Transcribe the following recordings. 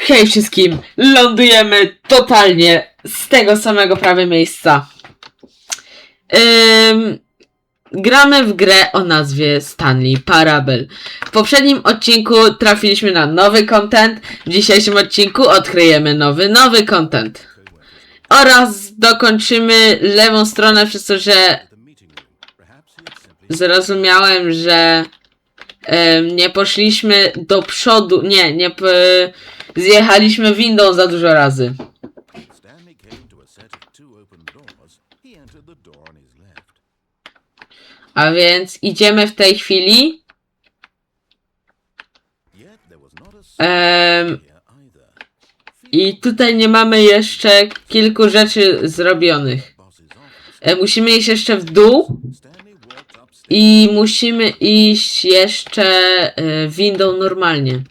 Hej wszystkim! Lądujemy totalnie z tego samego prawie miejsca. Gramy w grę o nazwie Stanley Parable. W poprzednim odcinku trafiliśmy na nowy content. W dzisiejszym odcinku odkryjemy nowy content. Oraz dokończymy lewą stronę, przez to, że zrozumiałem, że nie poszliśmy do przodu. Zjechaliśmy windą za dużo razy. A więc idziemy w tej chwili. I tutaj nie mamy jeszcze kilku rzeczy zrobionych. Musimy iść jeszcze w dół. I musimy iść jeszcze windą normalnie.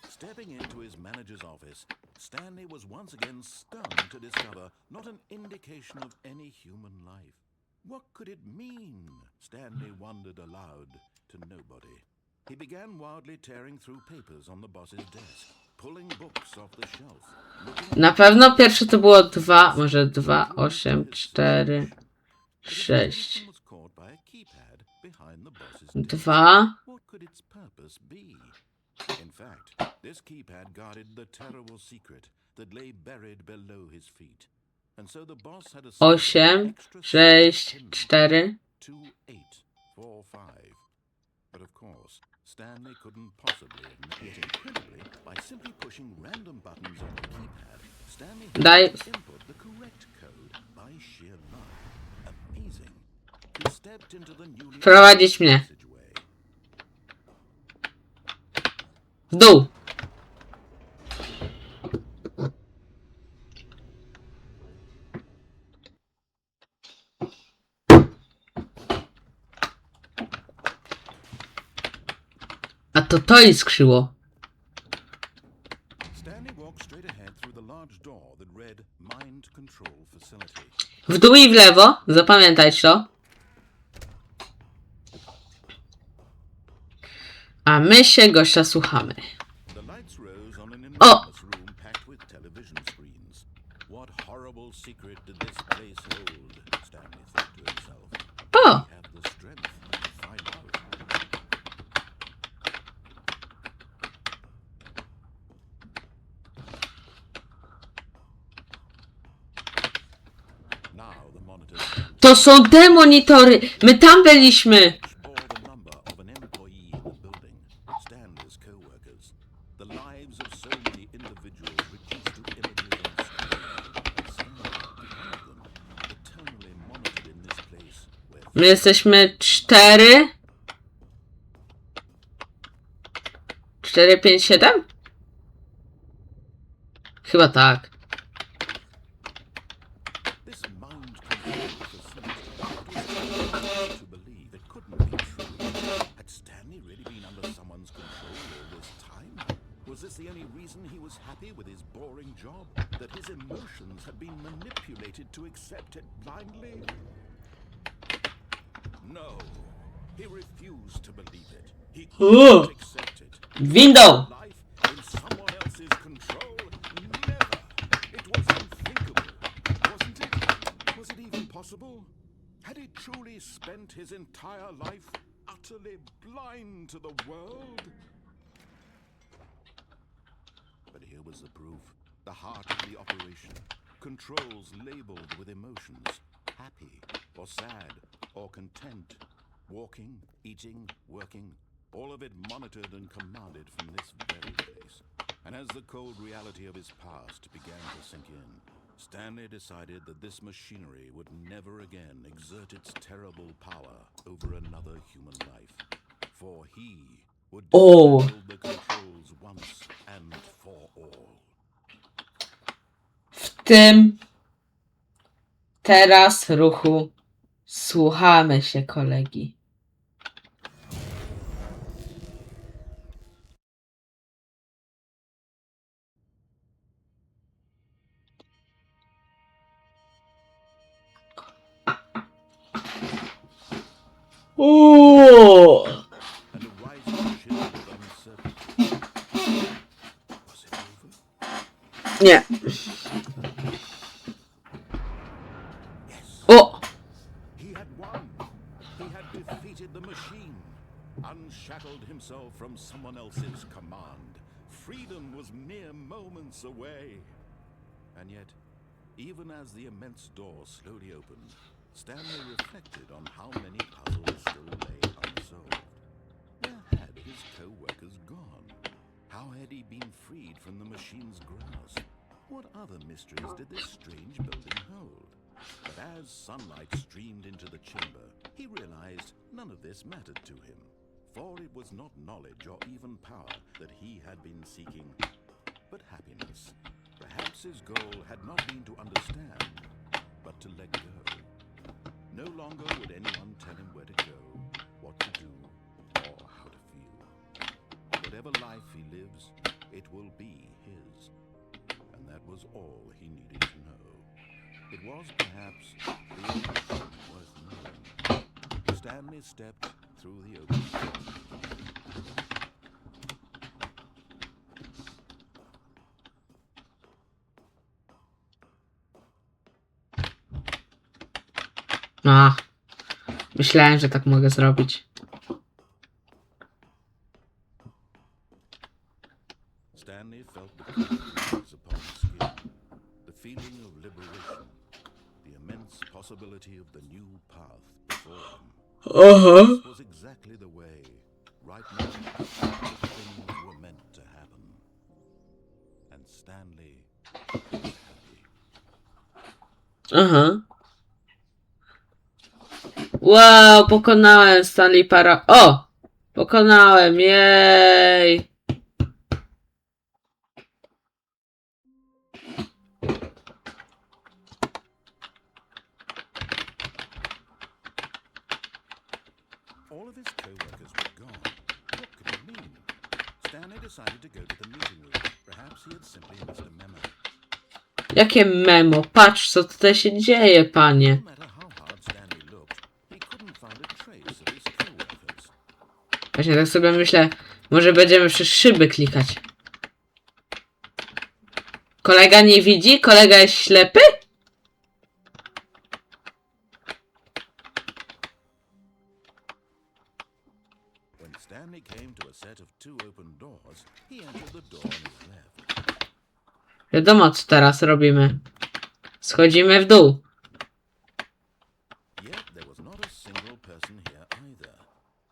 Stepping into his manager's office, Stanley was once again stunned to discover not an indication of any human life. What could it mean? Stanley wondered aloud to nobody. He began wildly tearing through papers on the boss's desk, pulling books off the shelf. Na pewno pierwsze to było 2, może 2, 8, 4, 6. 2. In fact, this keypad guarded the terrible secret that lay buried below his feet. And so the boss had a 8, 6, 4. 2, 8, 4, 5. But of course, Stanley couldn't possibly admit it. Incredibly, by simply pushing random buttons on the keypad, Stanley had input the correct code by sheer luck. Amazing. He stepped into the newly Prowadzić mnie. W dół. A to iskrzyło. W dół i w lewo. Zapamiętaj to. A my się gościa słuchamy. O! O! To są te monitory! My tam byliśmy! My jesteśmy 4. 4, 5, 7? Chyba tak. Was this the only reason he was happy with his boring job? That his emotions had been manipulated to accept it blindly? No, he refused to believe it. He couldn't accept it. Window! Life in someone else's control? Never. It was unthinkable, wasn't it? Was it even possible? Had he truly spent his entire life utterly blind to the world? But here was the proof, the heart of the operation. Controls labeled with emotions, happy or sad or content. Walking, eating, working, all of it monitored and commanded from this very place. And as the cold reality of his past began to sink in, Stanley decided that this machinery would never again exert its terrible power over another human life. For he would dismantle the controls once and for all. W tym teraz ruchu słuchamy się kolegi. And a rising chill of Nie. Yes, O! he had won. He had defeated the machine, unshackled himself from someone else's command. Freedom was mere moments away. And yet, even as the immense door slowly opened, Stanley reflected on how many puzzles still lay unsolved. Where had his co-workers gone? How had he been freed from the machine's grasp? What other mysteries did this strange building hold? But as sunlight streamed into the chamber, he realized none of this mattered to him. For it was not knowledge or even power that he had been seeking, but happiness. Perhaps his goal had not been to understand, but to let go. No longer would anyone tell him where to go, what to do, or how to feel. Whatever life he lives, it will be his. And that was all he needed to know. It was perhaps the only thing worth knowing. Stanley stepped through the open door. A. Myślałem, że tak mogę zrobić. Stanley felt the cold breeze upon his skin, the feeling of liberation, the immense possibility of the new path before him. This was exactly the way, right now, that things were meant to happen. And Stanley was happy. Aha. Wow, pokonałem Stanley Para... O! Pokonałem, jej! All of his co-workers were gone. What could it mean? Stanley decided to go to the meeting room. Perhaps he had simply missed a memo. Jakie memo? Patrz, co tutaj się dzieje, panie. No matter how hard Stanley looked, he couldn't find a trace of his co-workers. Właśnie tak sobie myślę, może będziemy przez szyby klikać. Kolega nie widzi? Kolega jest ślepy? When Stanley came to a set of two open doors, he entered the door on his left. Wiadomo, co teraz robimy. Schodzimy w dół. Yet there was not a single person here either.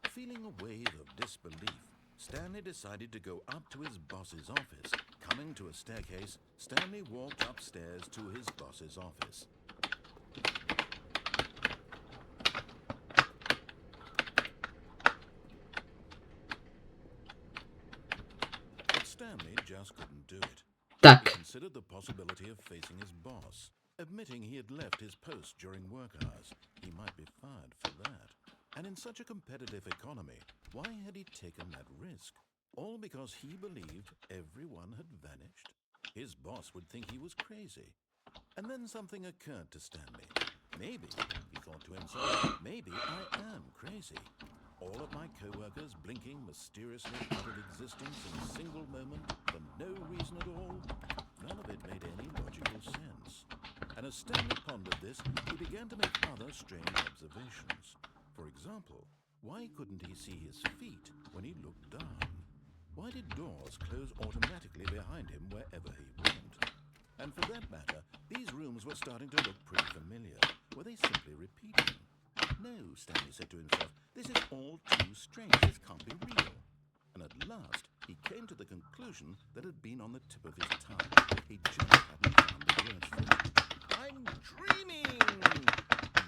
Feeling a wave of disbelief, Stanley decided to go up to his boss's office. Coming to a staircase, Stanley walked upstairs to his boss's office. But Stanley just couldn't do it. He Tak. considered the possibility of facing his boss. Admitting he had left his post during work hours, he might be fired for that. And in such a competitive economy, why had he taken that risk? All because he believed everyone had vanished? His boss would think he was crazy. And then something occurred to Stanley. Maybe, he thought to himself, maybe I am crazy. All of my co-workers blinking mysteriously out of existence in a single moment for no reason at all. None of it made any logical sense. And as Stanley pondered this, he began to make other strange observations. For example, why couldn't he see his feet when he looked down? Why did doors close automatically behind him wherever he went? And for that matter, these rooms were starting to look pretty familiar. Were they simply repeating? No, Stanley said to himself, this is all too strange. This can't be real. And at last, he came to the conclusion that had been on the tip of his tongue. He just hadn't found the words for it. I'm dreaming!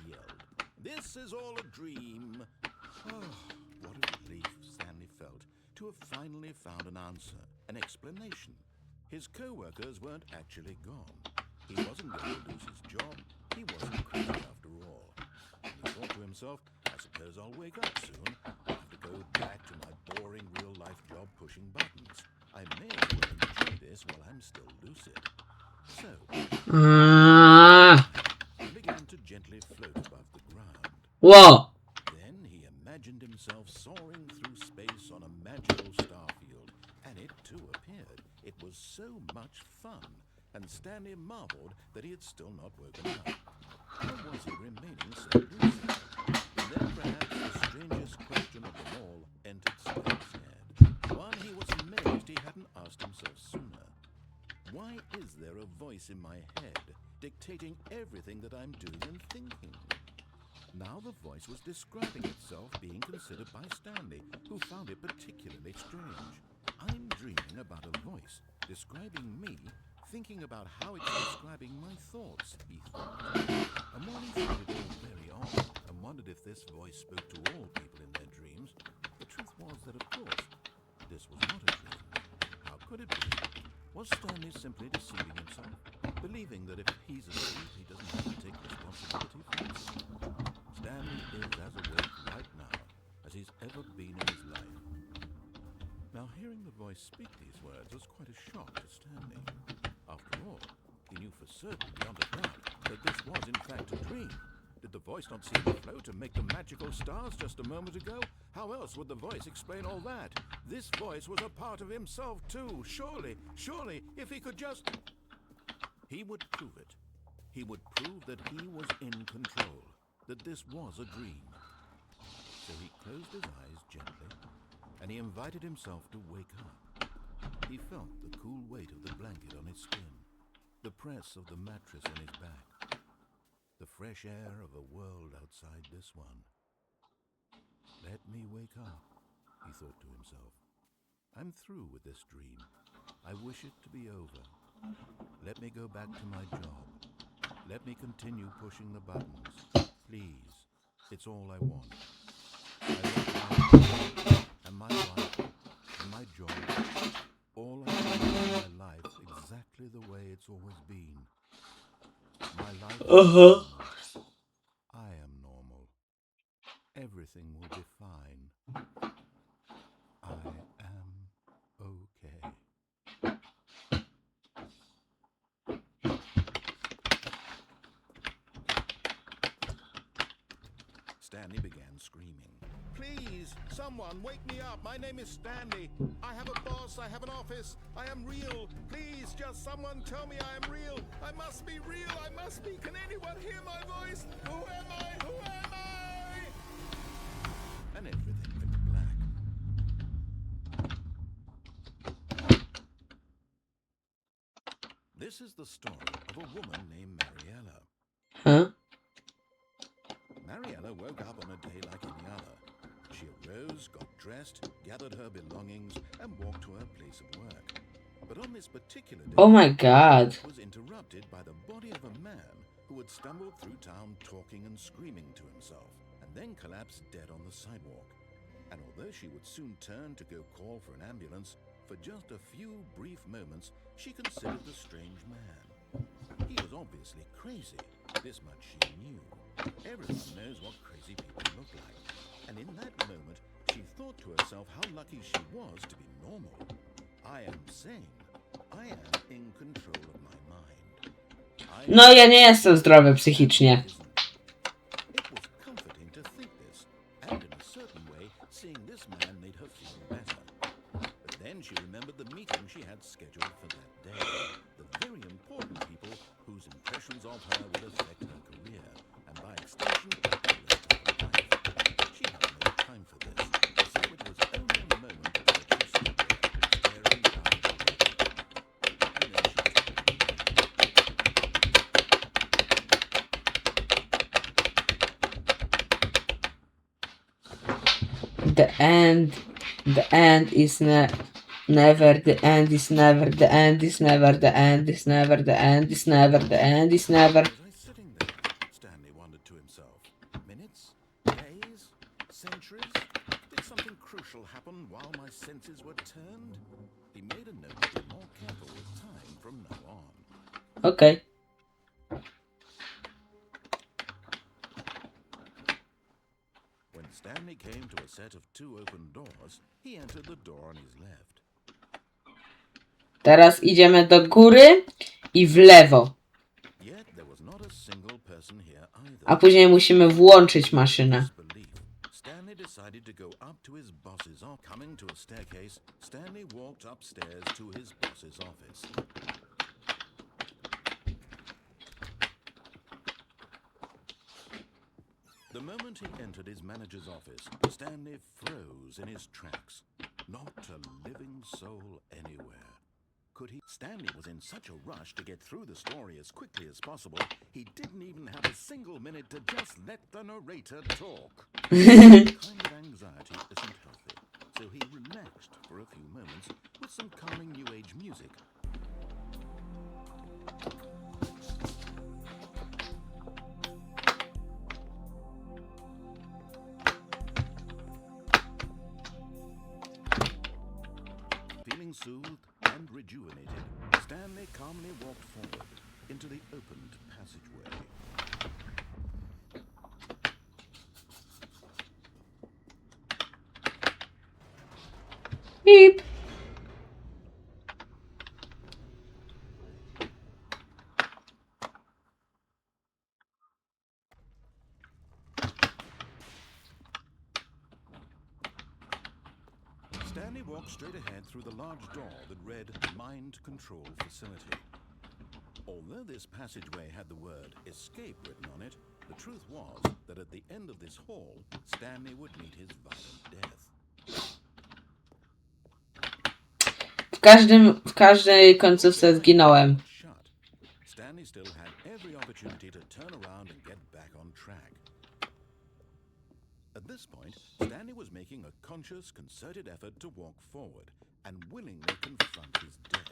He yelled. This is all a dream. Oh, what a relief Stanley felt to have finally found an answer, an explanation. His co-workers weren't actually gone. He wasn't going to lose his job. He wasn't crazy after all. And he thought to himself, I suppose I'll wake up soon. I'll have to go back to my boring real-life job pushing buttons. I may as well enjoy this while I'm still lucid. So, he began to gently float above the ground. Whoa. Then he imagined himself soaring through space on a magical starfield, and it too appeared. It was so much fun. and Stanley marveled that he had still not woken up. How was he remaining so lucid? And then perhaps the strangest question of them all entered Stanley's head. One he was amazed he hadn't asked himself sooner. Why is there a voice in my head dictating everything that I'm doing and thinking? Now the voice was describing itself being considered by Stanley, who found it particularly strange. I'm dreaming about a voice describing me, thinking about how it's describing my thoughts, he thought. And while he found it all very odd, and wondered if this voice spoke to all people in their dreams, the truth was that, of course, this was not a dream. How could it be? Was Stanley simply deceiving himself, believing that if he's asleep, he doesn't have to take responsibility for himself? Stanley is as awake right now as he's ever been in his life. Now, hearing the voice speak these words was quite a shock to Stanley. After all, he knew for certain beyond a doubt that this was in fact a dream. Did the voice not seem to float and make the magical stars just a moment ago? How else would the voice explain all that? This voice was a part of himself too. Surely, if he could just... He would prove it. He would prove that he was in control, that this was a dream. So he closed his eyes gently, and he invited himself to wake up. He felt the cool weight of the blanket on his skin, the press of the mattress on his back, the fresh air of a world outside this one. Let me wake up, he thought to himself. I'm through with this dream. I wish it to be over. Let me go back to my job. Let me continue pushing the buttons. Please, it's all I want. I want my wife and my job. All I want in my life exactly the way it's always been. My life is normal. I am normal. Everything will be fine. I am okay. Stanley began screaming. Please, someone, wake me up. My name is Stanley. I have a boss. I have an office. I am real. Please, just someone tell me I am real. I must be real. I must be. Can anyone hear my voice? Who am I? Who am I? And everything went black. This is the story of a woman named Mariella. Huh? Mariella woke up on a day like any other. She arose, got dressed, gathered her belongings, and walked to her place of work. But on this particular day, Oh my god. it was interrupted by the body of a man who had stumbled through town talking and screaming to himself, and then collapsed dead on the sidewalk. And although she would soon turn to go call for an ambulance, for just a few brief moments, she considered the strange man. He was obviously crazy. This much she knew. Everyone knows what crazy people look like. And in that moment, she thought to herself how lucky she was to be normal. I am sane. I am in control of my mind. No, ja nie jestem zdrowy psychicznie. It was comforting to think this, and in a certain way, seeing this man made her feel better. But then she remembered the meeting she had scheduled for that day. The very important people whose impressions of her would affect her career, and by extension, the rest of her life. She had no time for this, so it was only a moment that she stood there, staring down at the road. And then she The end is never, the end is never, the end is never, the end is never, the end is never, the end is never. Was I sitting there? Stanley wondered to himself. Minutes? Days? Centuries? Did something crucial happen while my senses were turned? He made a note to be more careful with time from now on. Okay. When Stanley came to a set of two open doors, he entered the door on his left. Teraz idziemy do góry i w lewo. Yet there was not a single person here either. A później musimy włączyć maszynę. Disbelief, Stanley decided to go up to his boss's office. Coming to a staircase, Stanley walked upstairs to his boss's office. The moment he entered his manager's office, Stanley froze in his tracks. Not a living soul anywhere. Could he? Stanley was in such a rush to get through the story as quickly as possible, he didn't even have a single minute to just let the narrator talk. That kind of anxiety isn't healthy, so he relaxed for a few moments with some calming New Age music. Feeling soothed and rejuvenated, Stanley calmly walked forward into the opened passageway. Beep. Stanley walked straight ahead through the large door that read Mind Control Facility. Although this passageway had the word escape written on it, the truth was that at the end of this hall, Stanley would meet his violent death. W każdej końcówce zginąłem. Shut. Stanley still had every opportunity to turn around and get back on track. At this point, Stanley was making a conscious, concerted effort to walk forward and willingly confront his death.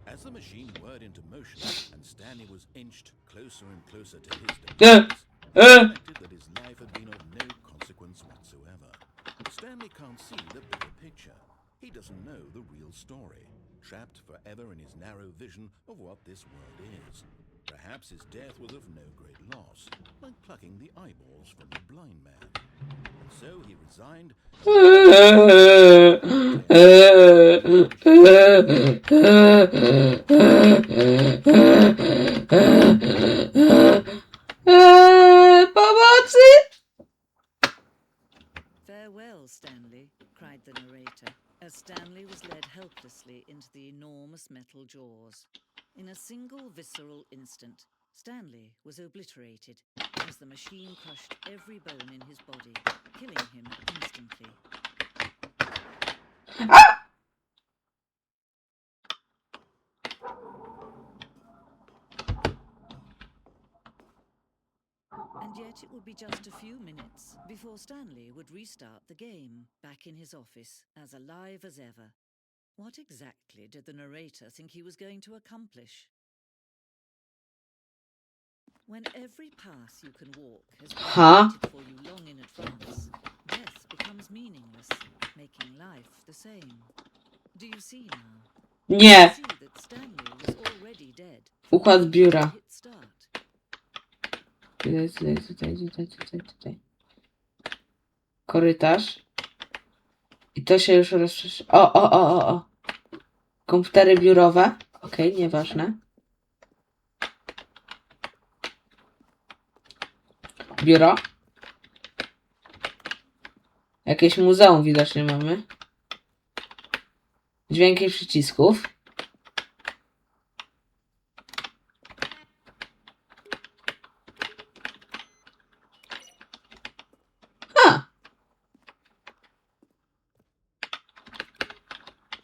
As the machine whirred into motion and Stanley was inched closer and closer to his demise, he reflected that his life had been of no consequence whatsoever. Stanley can't see the bigger picture. He doesn't know the real story, trapped forever in his narrow vision of what this world is. Perhaps his death was of no great loss, like plucking the eyeballs from a blind man. And so he resigned. Pomocy! Farewell, Stanley, cried the narrator, as Stanley was led helplessly into the enormous metal jaws. In a single visceral instant, Stanley was obliterated as the machine crushed every bone in his body, killing him instantly. And yet it would be just a few minutes before Stanley would restart the game, back in his office, as alive as ever. What exactly did the narrator think he was going to accomplish? When every path you can walk has been created for you long in advance, death becomes meaningless, making life the same. Do you see now? Nie. You see that Stanley was already dead. Układ biura. Hit start. Tutaj. Korytarz. I to się już rozszerzy. O. Komputery biurowe. Okej, nieważne. Biuro. Jakieś muzeum widocznie mamy. Dźwięki przycisków.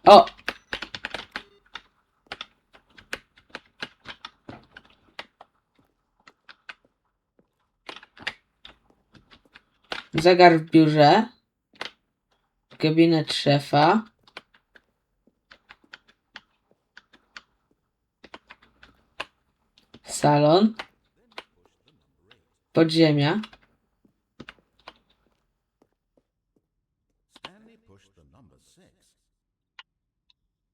O! Zegar w biurze. Gabinet szefa. Salon. Podziemia.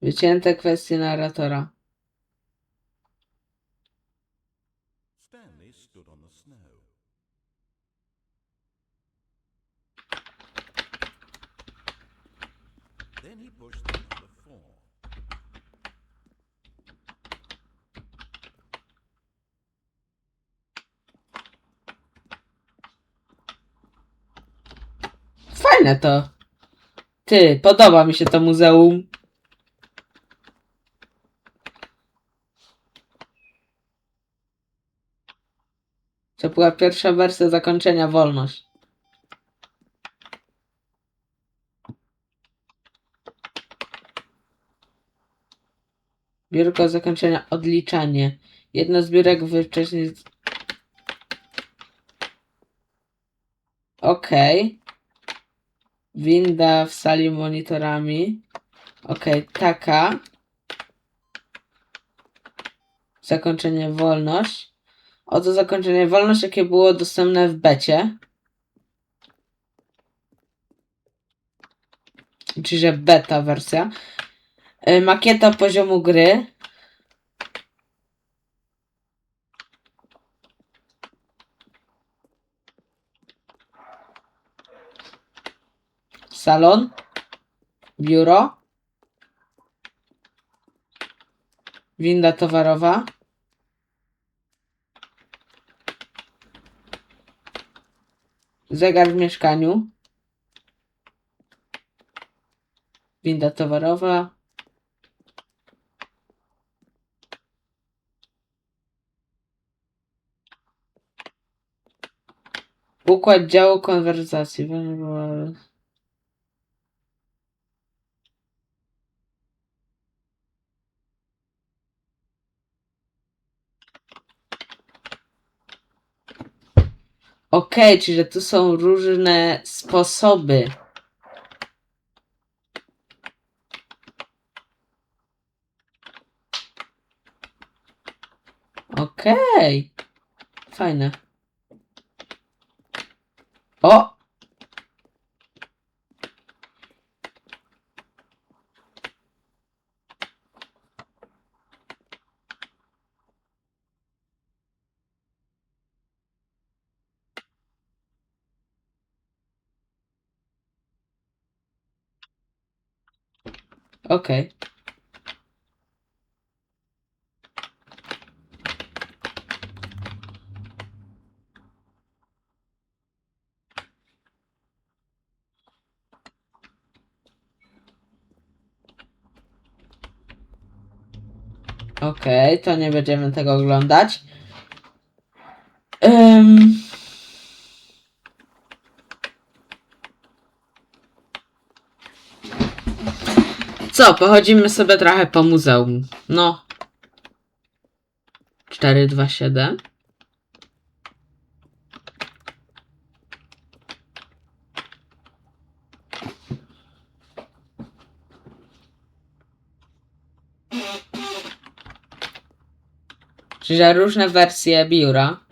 Wycięte kwestie narratora. Stanley stood on the snow. Then he pushed the number 4. fajne to. Ty, podoba mi się to muzeum. To była pierwsza wersja zakończenia wolność. Biurko zakończenia odliczanie. Jedno z biurek wcześniej... Okej. Winda w sali monitorami. Okej, taka. Zakończenie wolność. Oto zakończenie wolność, jakie było dostępne w becie. Czyli, że beta wersja. Makieta poziomu gry. Salon. Biuro. Winda towarowa. Zegar w mieszkaniu. Winda towarowa. Układ działu konwersacji. Okej, czyli że tu są różne sposoby. Okej. Fajne. O! Okej. Okej, to nie będziemy tego oglądać. Co, pochodzimy sobie trochę po muzeum. No. 427. Czyli że różne wersje biura.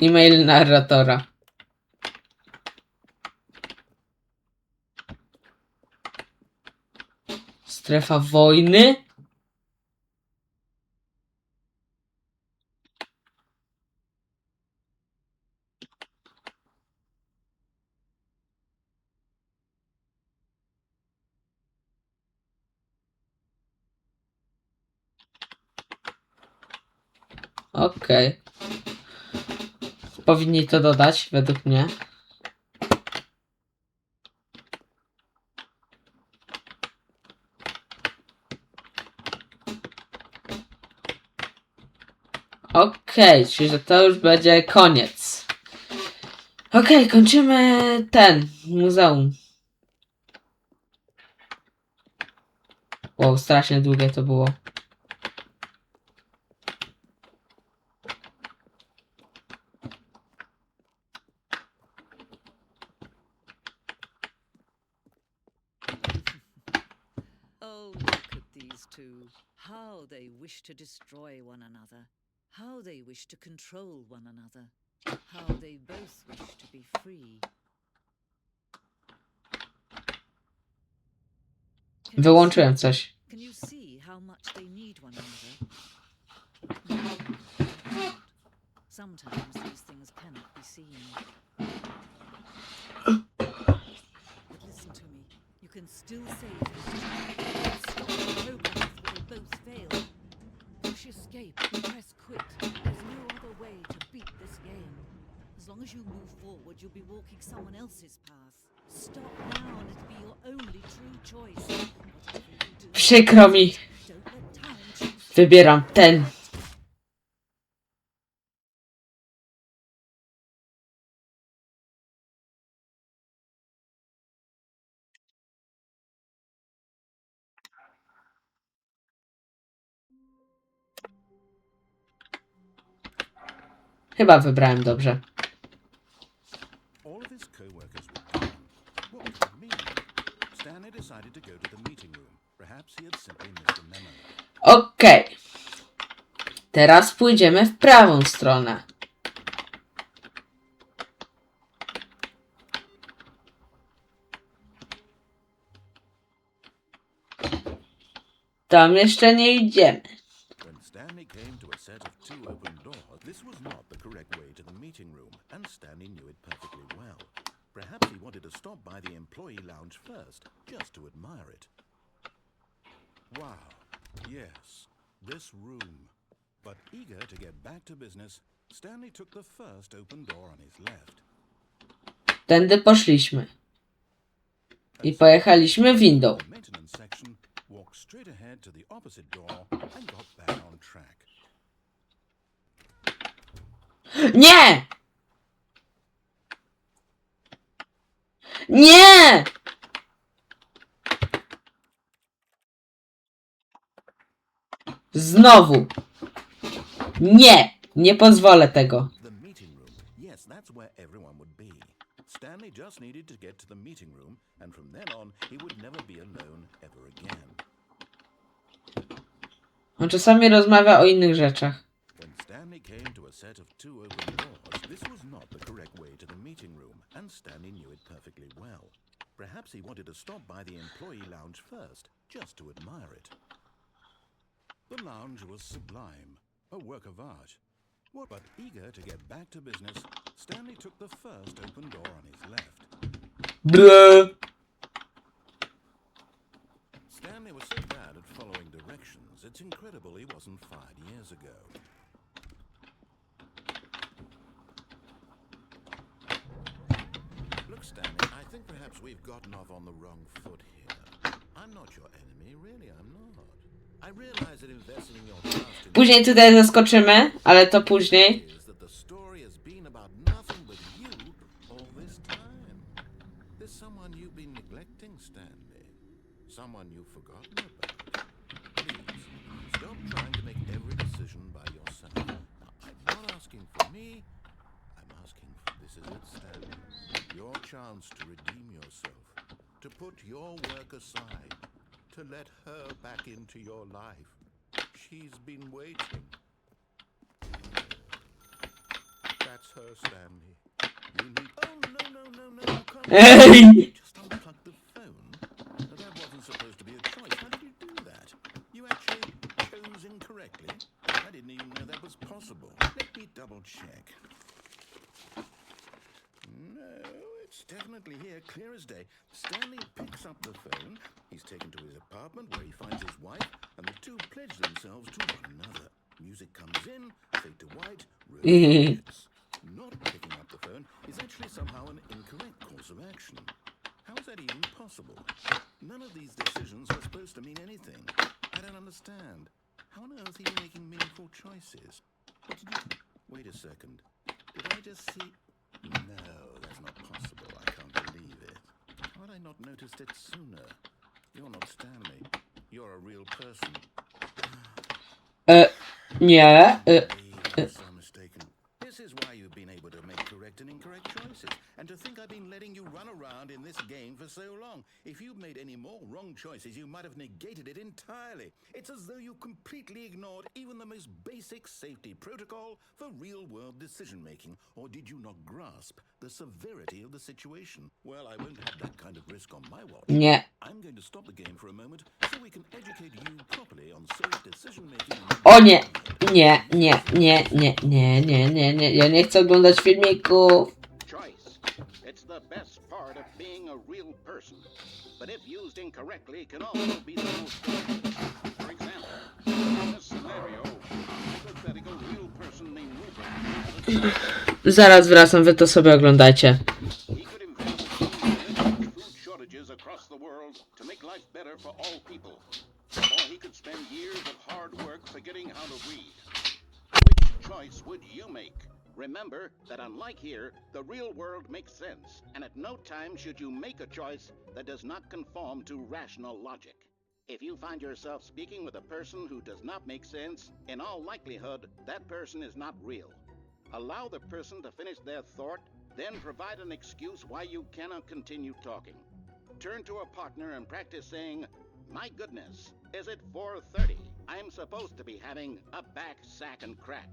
E-mail narratora. Strefa wojny. Okej. Powinni to dodać, według mnie. Okej, czyli że to już będzie koniec. Okej, kończymy ten muzeum. Wow, strasznie długie to było. Oh, look at these two. How they wish to destroy one another. How they wish to control one another. How they both wish to be free. Wyłączyłem coś. Can you see how much they need one another? Sometimes these things cannot be seen. But listen to me. You can still save him. Stop. both fail. Push escape, press quit. There's no other way to beat this game. As long as you move forward, you'll be walking someone else's path. Stop now and it'll be your only true choice. Whatever you do, Przykro mi. don't let time choose. Wybieram ten. Chyba wybrałem dobrze. All of his co-workers were gone. What could it mean? Stanley decided to go to the meeting room. Perhaps he had simply missed a memo. Okej. Teraz pójdziemy w prawą stronę. Tam jeszcze nie idziemy. When Stanley came to a set of two open doors, this was not the correct way to the meeting room, and Stanley knew it perfectly well. Perhaps he wanted to stop by the employee lounge first, just to admire it. Wow, yes, this room. But eager to get back to business, Stanley took the first open door on his left. Tędy poszliśmy. I pojechaliśmy windą. The maintenance section, walked straight ahead to the opposite door and got back on track. Nie! Nie! Znowu. Nie! Nie pozwolę tego. The meeting room. Yes, that's where everyone would be. Stanley just needed to get to the meeting room, and from then on, he would never be alone ever again. On czasami rozmawia o innych rzeczach. When Stanley came to a set of two open doors, this was not the correct way to the meeting room, and Stanley knew it perfectly well. Perhaps he wanted to stop by the employee lounge first, just to admire it. The lounge was sublime, a work of art. But eager to get back to business, Stanley took the first open door on his left. Ble. Stanley was so bad at following directions, it's incredible he wasn't fired years ago. Look, Stanley, I think perhaps we've gotten off on the wrong foot here. I'm not your enemy, really, I'm not. I realize that investing in your trust in Później tutaj zaskoczymy, ale to później. is that the story has been about nothing but you all this time. There's someone you've been neglecting, Stanley. Someone you've forgotten about. Please, stop trying to make every decision by yourself. Now, I'm not asking for me. I'm asking for this is it, Stanley. Your chance to redeem yourself. To put your work aside. To let her back into your life. She's been waiting. That's her, Stanley. You need... Oh, no, come Hey! Just unplug the phone. Now, that wasn't supposed to be a choice. How did you do that? You actually chose incorrectly? I didn't even know that was possible. Let me double check. No, it's definitely here, clear as day. Stanley picks up the phone. He's taken to his apartment where he finds his wife, and the two pledge themselves to one another. Music comes in, fade to white, romance. Not picking up the phone is actually somehow an incorrect course of action. How is that even possible? None of these decisions are supposed to mean anything. I don't understand. How on earth are you making meaningful choices? What did you... Wait a second. Did I just see... No, that's not possible. I can't believe it. How had I not noticed it sooner? You're not Stanley. You're a real person. Nie. I'm so mistaken. This is why you've been able to make correct and incorrect choices. And to think I've been letting you run around in this game for so long. If you'd made any more wrong choices, you might have negated it entirely. It's as though you completely ignored even the most basic safety protocol for real-world decision-making. Or did you not grasp the severity of the situation? Well, I won't have that kind of risk on my watch. Nie. I'm going to stop the game for a moment so we can educate you properly on safe decision-making. O nie. Nie, nie, nie, nie, nie, nie, nie, nie. Ja nie chcę oglądać filmików. Choice. It's the best part of being a real person. But if used incorrectly, can also be the most dangerous. For example, scenario, a hypothetical real person named Rupert Zaraz wracam, wy to sobie oglądajcie. he could invent a machine to eliminate food shortages across the world to make life better for all people. Or he could spend years of hard work forgetting how to read. Which choice would you make? Remember that unlike here, the real world makes sense, and at no time should you make a choice that does not conform to rational logic. If you find yourself speaking with a person who does not make sense, in all likelihood, that person is not real. Allow the person to finish their thought, then provide an excuse why you cannot continue talking. Turn to a partner and practice saying, "My goodness, is it 4:30? I'm supposed to be having a back, sack, and crack."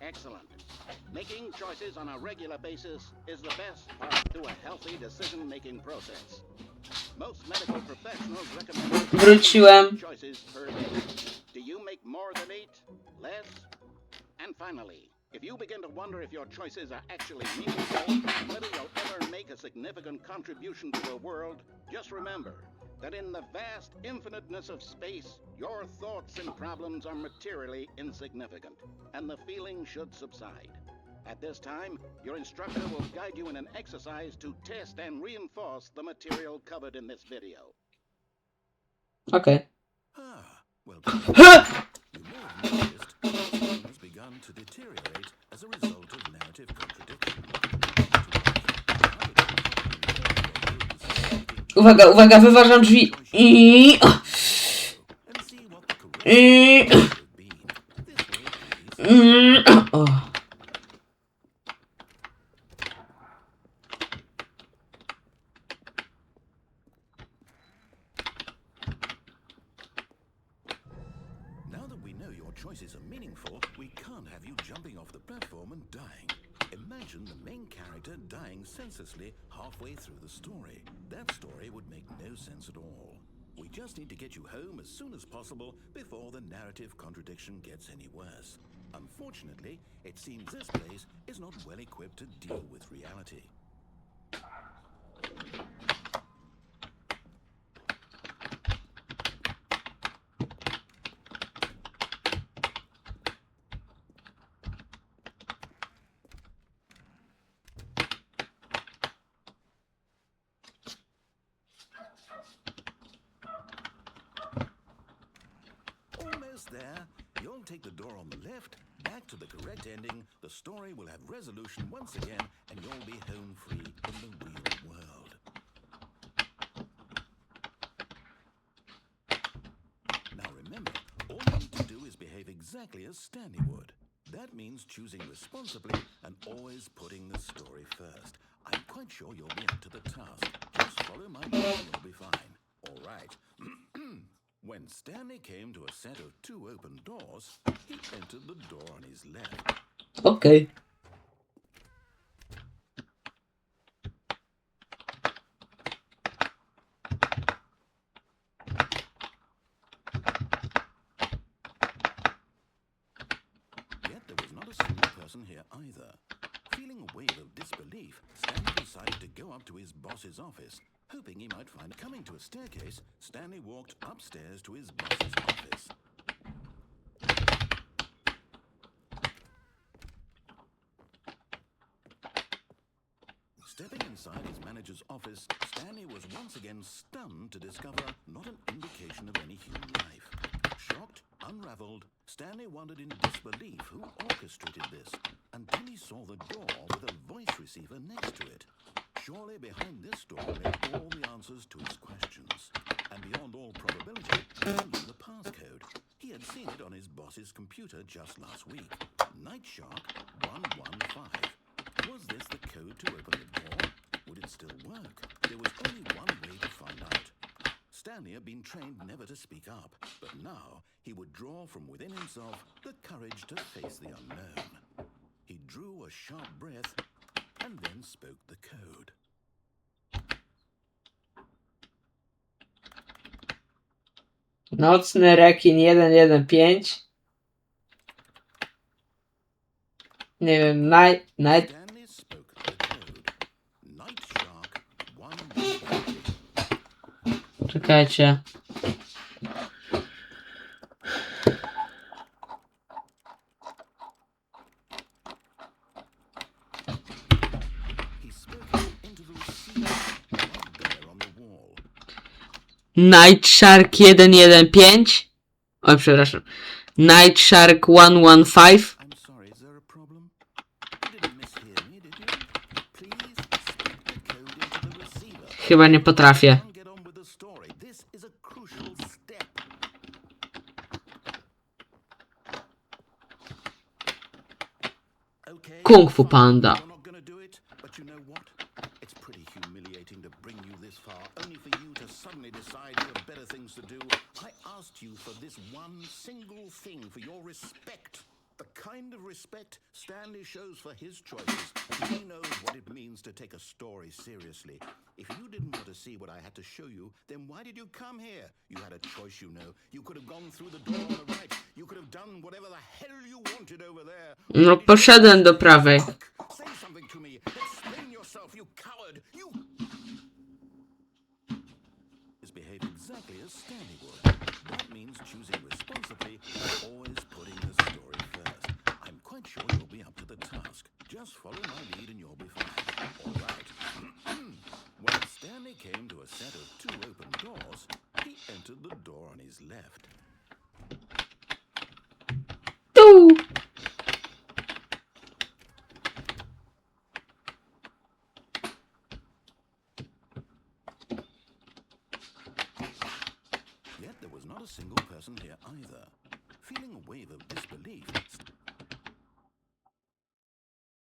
Excellent. Making choices on a regular basis is the best part to a healthy decision-making process. Most medical professionals recommend Wróciłem. choices per day. Do you make more than 8? Less? And finally, if you begin to wonder if your choices are actually meaningful and whether you'll ever make a significant contribution to the world, just remember that in the vast infiniteness of space, your thoughts and problems are materially insignificant, and the feeling should subside. At this time, your instructor will guide you in an exercise to test and reinforce the material covered in this video. Okej. Well, you may have noticed that the has begun to deteriorate as a result of narrative contradiction. Uwaga, uwaga, wyważam drzwi. O. Now that we know your choices are meaningful, we can't have you jumping off the platform and dying. Imagine the main character dying senselessly halfway through the story. That story would make no sense at all. We just need to get you home as soon as possible before the narrative contradiction gets any worse. Unfortunately, it seems this place is not well equipped to deal with reality. Almost there. You'll take the door on the left, back to the correct ending, the story will have resolution once again, and you'll be home free in the real world. Now remember, all you need to do is behave exactly as Stanley would. That means choosing responsibly and always putting the story first. I'm quite sure you'll be up to the task. Just follow my lead and you'll be fine. All right. When Stanley came to a set of 2 open doors, he entered the door on his left. Okej. Yet there was not a single person here either. Feeling a wave of disbelief, Stanley decided to go up to his boss's office, hoping he might find. Coming to a staircase, Stanley walked upstairs to his boss's office. Stepping inside his manager's office, Stanley was once again stunned to discover not an indication of any human life. Shocked, unraveled, Stanley wondered in disbelief who orchestrated this, until he saw the door with a voice receiver next to it. Surely behind this door lay all the answers to his questions, and beyond all probability, he knew the passcode. He had seen it on his boss's computer just last week. Night Shark 115. Was this the code to open the door? Would it still work? There was only one way to find out. Stanley had been trained never to speak up, but now he would draw from within himself the courage to face the unknown. He drew a sharp breath and then spoke the code. Nocny rekin 115. Nie wiem, night. Stanley spoke the code. Night Shark 115. Czekajcie. Night Shark 115. Oj, przepraszam. Night Shark 115. I'm sorry, is there a problem? You didn't mishear me, did you? Please speak the code into the receiver. Chyba nie potrafię. Get on with the story. This is a crucial step. Okay. Kung Fu fine. Panda. You're not gonna do it, but you know what? It's pretty humiliating to bring you this far, only for you to suddenly decide you have better things to do. I asked you for this one single thing, for your respect. The kind of respect Stanley shows for his choices. He knows what it means to take a story seriously. If you didn't want to see what I had to show you, then why did you come here? You had a choice, you know. You could have gone through the door on the right. You could have done whatever the hell you wanted over there. No, poszedłem do prawej. Say something to me. Explain yourself, you coward. You behave exactly as Stanley would. That means choosing responsibly and always putting the story first. I'm quite sure you'll be up to the task. Just follow my lead and you'll be fine. All right. When Stanley came to a set of 2 open doors, he entered the door on his left. Tu. Yet there was not a single person here either. Feeling a wave of disbelief,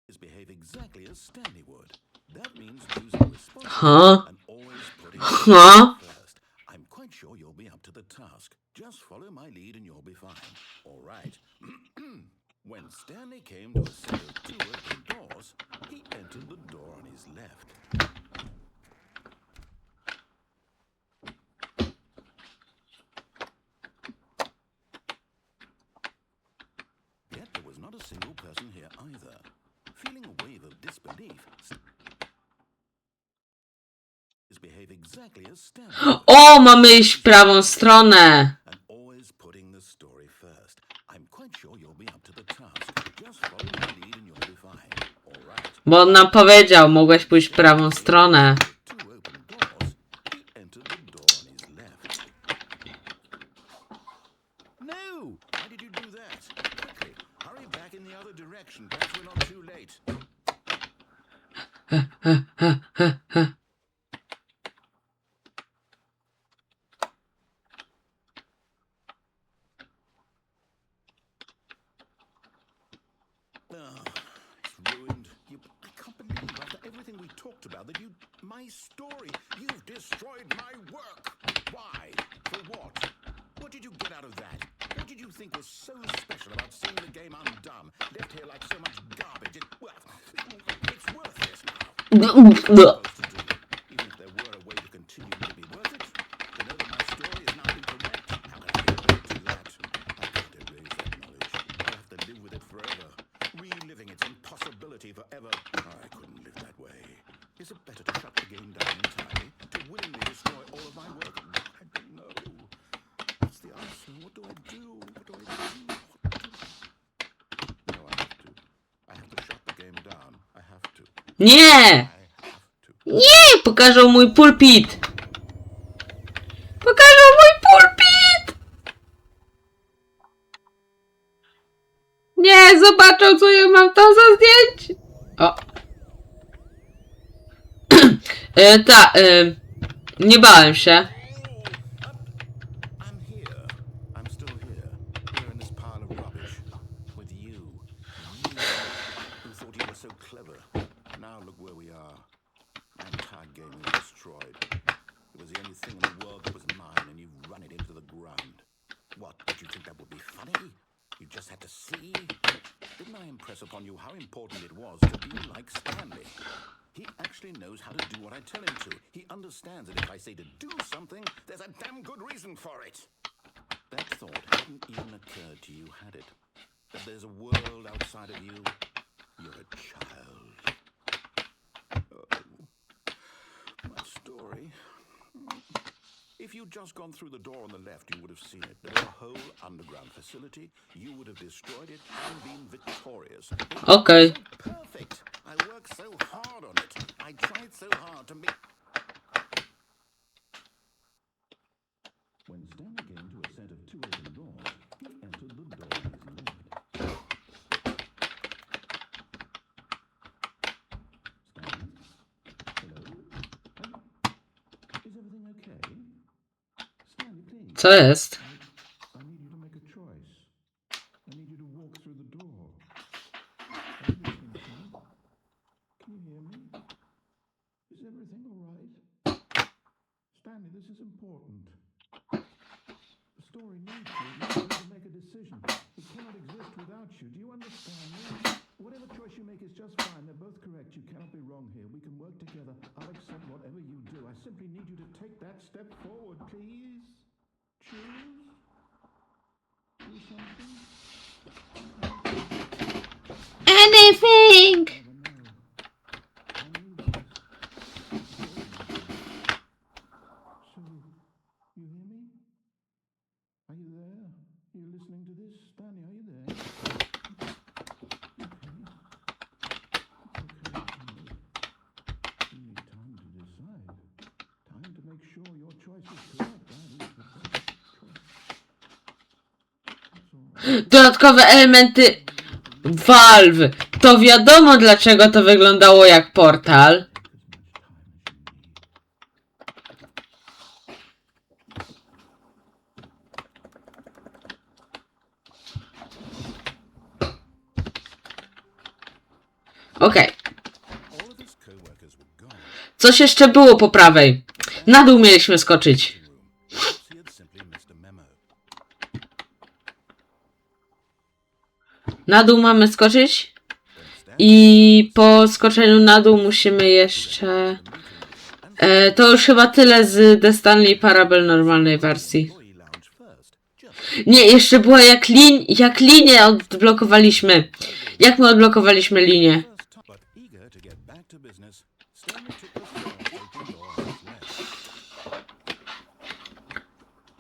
is behave exactly as Stanley would. That means choosing responsibly and always putting it first. I'm quite sure you'll be up to the task. Just follow my lead and you'll be fine. All right. When Stanley came to a set of 2 open doors, he entered the door on his left. Yet there was not a single person here either. Feeling a wave of disbelief, is behave exactly as Stanley. O, mamy iść w prawą stronę. And always putting the story first. I'm quite sure you'll be up to the task. Just follow my lead and you'll be fine. All right. Bo on nam powiedział, mogłeś pójść w prawą stronę. 2 open doors. He entered the door on his left. No! Why did you do that? Quickly, hurry back in the other direction. Perhaps we're not too late. It's ruined. I can't believe after everything we talked about that my story, you've destroyed my work. Why? For what? What did you get out of that? What did you think was so special about seeing the game undone, left here like so much garbage? It's worthless now. Supposed to do. Even if there were a way to continue to be worth it, to know that my story is now incorrect. How can I do that? I can't erase that knowledge. I have to live with it forever. Reliving its impossibility forever. I couldn't live that way. Is it better to shut the game down entirely? To willingly destroy all of my work? I don't know. That's the answer. What do I do? What do I do? No, I have to. I have to shut the game down. I have to. Nie! I have to. Nie! Pokażą mój pulpit! Pokażą mój pulpit! Nie! Zobaczą, co ja mam tam za zdjęcie! O! Nie bałem się. I'm here. I'm still here. Here in this pile of rubbish. With you. You who thought you were so clever. Now look where we are. My entire game is destroyed. It was the only thing in the world that was mine, and you've run it into the ground. What, did you think that would be funny? You just had to see? Didn't I impress upon you how important it was to be like Stanley? He actually knows how to do what I tell him to. He understands that if I say to do something, there's a damn good reason for it. That thought hadn't even occurred to you, had it? That there's a world outside of you? You're a child. Oh, my story. If you'd just gone through the door on the left, you would have seen it. There was a whole underground facility. You would have destroyed it and been victorious. Okej. Perfect. I worked so hard on it. I tried so hard to make... When Stanley came to a set of two open doors, he entered the door on his left. Stanley? Hello? Is everything okay? Stanley, please. Co jest? I need you to make a choice. I need you to walk through the door. Are you listening to me? Can you hear me? Is everything all right? Stanley, this is important. The story needs you. You need to make a decision. It cannot exist without you. Do you understand me? Whatever choice you make is just fine. They're both correct. You cannot be wrong here. We can work together. I'll accept whatever you do. I simply need you to take that step forward, please. Choose. Do something. Anything! So, you hear me? Are you there? You listening to this? Stanley, are you there? You need time to decide. Time to make sure your choice is correct. That is the best choice. That's all right. Dodatkowe elementy Valve. To wiadomo, dlaczego to wyglądało jak portal. Okej. All of his co-workers were gone. Coś jeszcze było po prawej. Na dół mieliśmy skoczyć. Perhaps he had simply missed a memo. Na dół mamy skoczyć. I po skoczeniu na dół musimy jeszcze... to już chyba tyle z The Stanley Parable normalnej wersji. Employee lounge first. Just Nie, jeszcze było jak linię odblokowaliśmy. Jak my odblokowaliśmy linię? first time. But eager to get back to business, Stanley took the first open door on his left.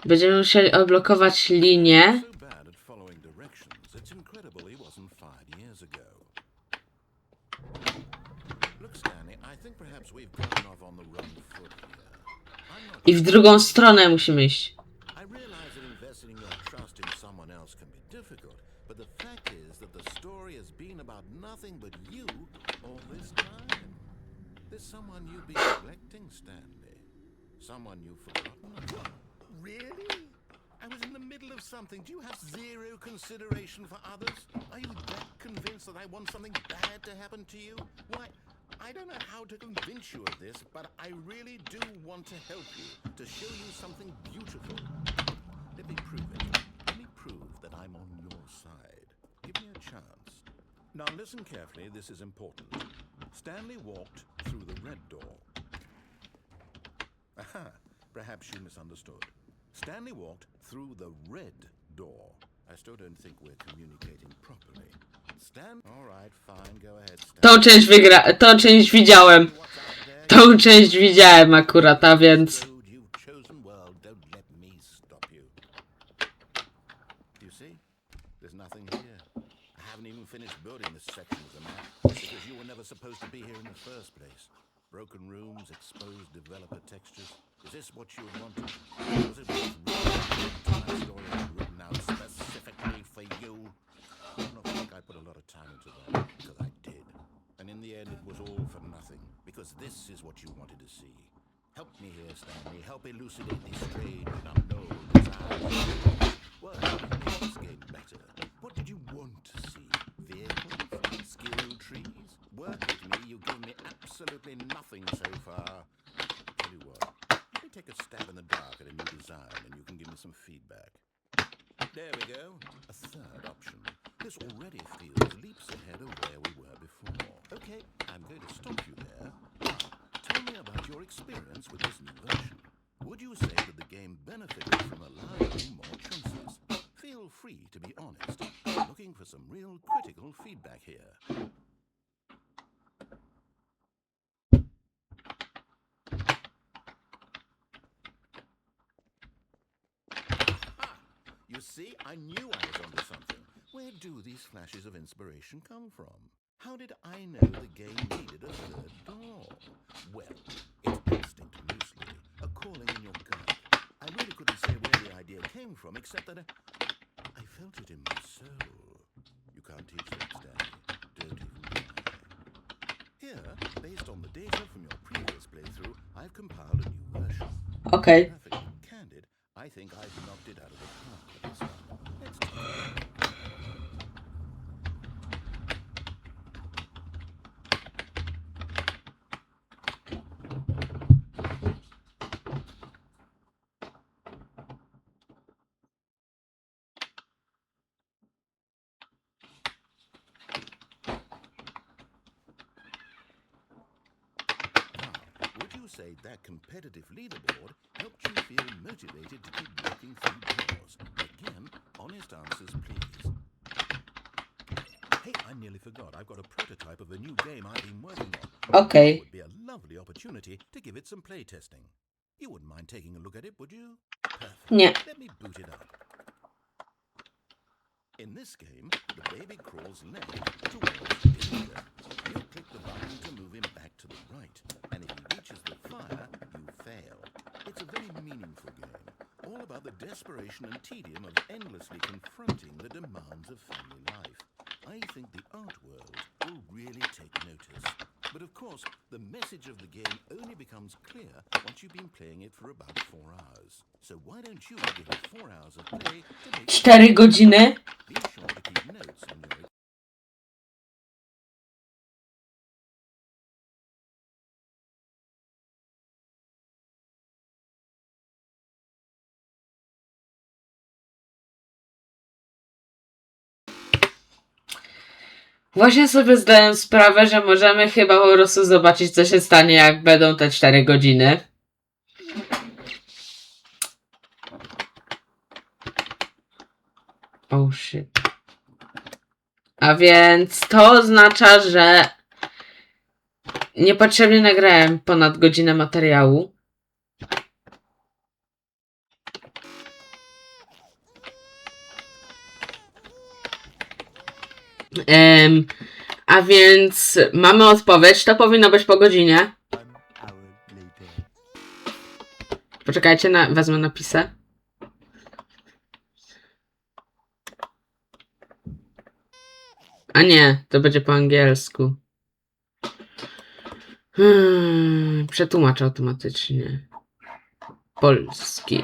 Będziemy musieli odblokować linię. So bad at following directions, it's incredible he wasn't fired years ago. Look, Stanley, I think perhaps we've gotten off on the wrong foot here. I'm not I w drugą stronę musimy iść. I realize that investing your trust in someone else can be difficult, but the fact is that the story has been about nothing but you all this time. There's someone you've been neglecting, Stanley. Someone you've forgotten about. Really? I was in the middle of something. Do you have zero consideration for others? Are you that convinced that I want something bad to happen to you? Why, I don't know how to convince you of this, but I really do want to help you, to show you something beautiful. Let me prove it. Let me prove that I'm on your side. Give me a chance. Now listen carefully, this is important. Stanley walked through the red door. Aha, perhaps you misunderstood. Stanley walked through the red door. I still don't think we're communicating properly. All right, fine, go ahead, Tą część widziałem. What's out there? Tą część widziałem akurat, a więc... Road you've chosen, well, don't let me stop you. You see? There's nothing here. I haven't even finished building this section of the map because you were never supposed to be here in the first place. Broken rooms, exposed developer textures. Is this what you wanted? Was it worth reading the entire story I've written out specifically for you? I don't think I put a lot of time into that, because I did. And in the end, it was all for nothing, because this is what you wanted to see. Help me here, Stanley. Help elucidate these strange and unknown desires. Well, how do you make this game better? What did you want to see? Vehicles? Skill trees? Work with me. You gave me absolutely nothing so far. Tell you what, let me take a stab in the dark at a new design, and you can give me some feedback. There we go. A third option. This already feels leaps ahead of where we were before. Okay, I'm going to stop you there. Tell me about your experience with this new version. Would you say that the game benefited from allowing you more choices? Feel free to be honest. I'm looking for some real critical feedback here. You see, I knew I was onto something. Where do these flashes of inspiration come from? How did I know the game needed a third door? Well, it's instinct loosely, a calling in your gut. I really couldn't say where the came from, except that I felt it in my soul. You can't teach that, Stanley. Don't even try. Here, based on the data from your previous playthrough, I've compiled a new version. Okej. Perfectly candid, I think I've knocked it out of the park with this one. Let's take a look. Now, would you say that competitive leaderboard helped you feel motivated to keep walking through doors? Again, honest answers, please. Hey, I nearly forgot. I've got a prototype of a new game I've been working on. Okej. It would be a lovely opportunity to give it some play testing. You wouldn't mind taking a look at it, would you? Perfect. Nie. Let me boot it up. In this game, the baby crawls left towards danger. You click the button to move him back to the right, and if he reaches the fire, you fail. It's a very meaningful game, all about the desperation and tedium of endlessly confronting the demands of family life. I think the art world will really take notice. But of course, the message of the game only becomes clear once you've been playing it for about 4 hours. So why don't you give it 4 hours of play to make 4 godziny. be sure to keep notes on your Właśnie sobie zdałem sprawę, że możemy chyba po prostu zobaczyć, co się stanie, jak będą te 4 godziny. Oh shit. A więc to oznacza, że niepotrzebnie nagrałem ponad godzinę materiału. A więc mamy odpowiedź, to powinno być po godzinie. Poczekajcie, wezmę napisy. A nie, to będzie po angielsku. Przetłumaczę automatycznie. Polski.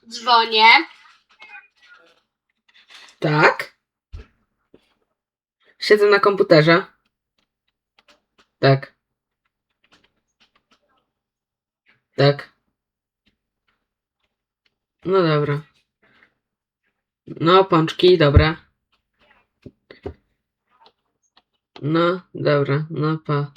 Dzwonię. Tak? Siedzę na komputerze. Tak. Tak. No dobra. No, pączki, dobra. No, dobra, no pa.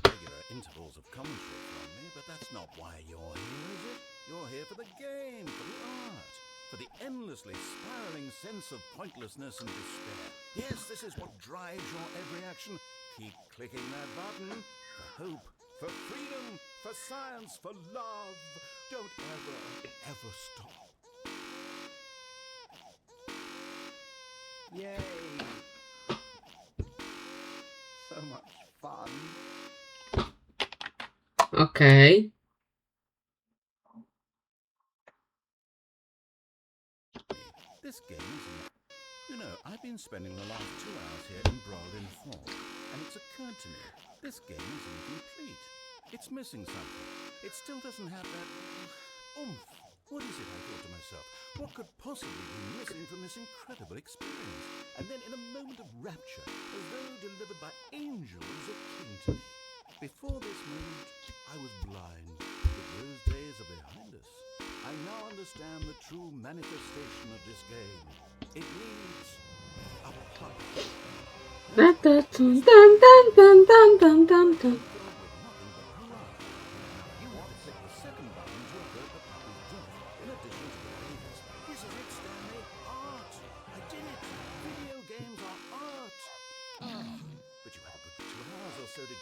regular intervals of commentary from me, but that's not why you're here, is it? You're here for the game, for the art, for the endlessly spiraling sense of pointlessness and despair. Yes, this is what drives your every action. Keep clicking that button. For hope, for freedom, for science, for love. Don't ever stop. Yay! So much fun. Okej. This game is... You know, I've been spending the last 2 hours here embroiled in thought, and it's occurred to me, this game is incomplete. It's missing something. It still doesn't have that oomph. What is it, I thought to myself? What could possibly be missing from this incredible experience? And then in a moment of rapture, as though delivered by angels, it came to me. Before this moment, I was blind, but those days are behind us. I now understand the true manifestation of this game. It needs a puzzle. Dun, dun, dun, dun, dun, dun, dun, dun, dun. You want to click the second button to avert the puppy's death, in addition to the babies. This is it, Stanley. Art. I did it. Video games are art. Ah, but you have a good 2 hours or so to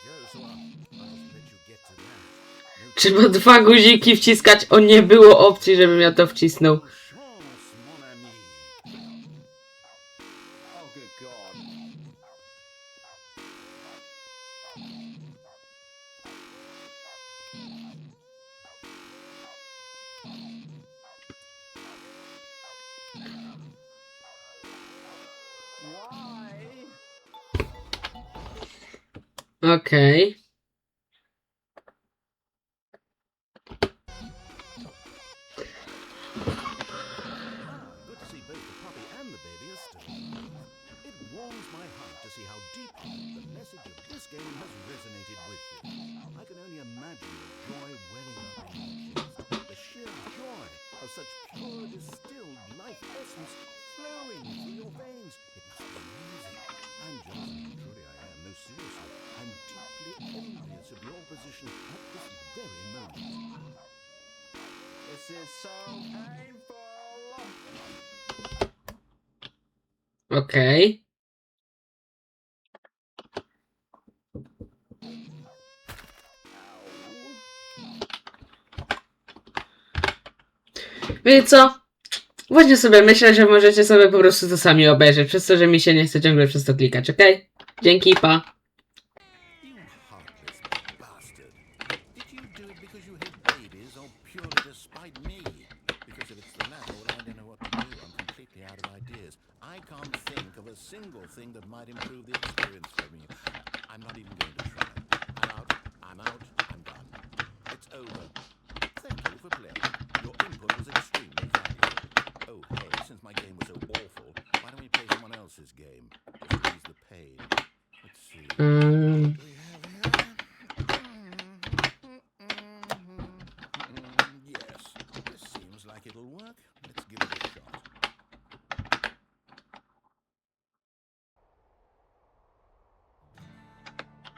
Trzeba 2 guziki wciskać. O, nie było opcji, żebym ja to wcisnął. Chance, mon ami. Oh, good God. Why? Okej. Good to see both the puppy and the baby are still alive. It warms my heart to see how deeply the message of this game has resonated with you. I can only imagine the joy welling up in your chest, the sheer joy of such pure distilled life essence flowing through your veins. It must be amazing. I'm jealous, truly I am. No, seriously, I'm deeply envious of your position at this very moment. This is so painful. Okej. Wiecie co? Właśnie sobie myślę, że możecie sobie po prostu to sami obejrzeć, przez to, że mi się nie chce ciągle przez to klikać, okej? Dzięki, pa. You heartless bastard. Did you do it because you hate babies or purely to spite me? Because if it's the latter, well, I don't know what to do. I'm completely out of ideas. I can't think of a single thing that might improve the experience for me. I'm not even going to try. I'm out. I'm done. It's over. Thank you for playing. Your input was extremely valuable. Oh, hey, since my game was so awful, why don't we play someone else's game? Just to ease the pain. Let's see. Yes, this seems like it'll work. Let's give it a shot.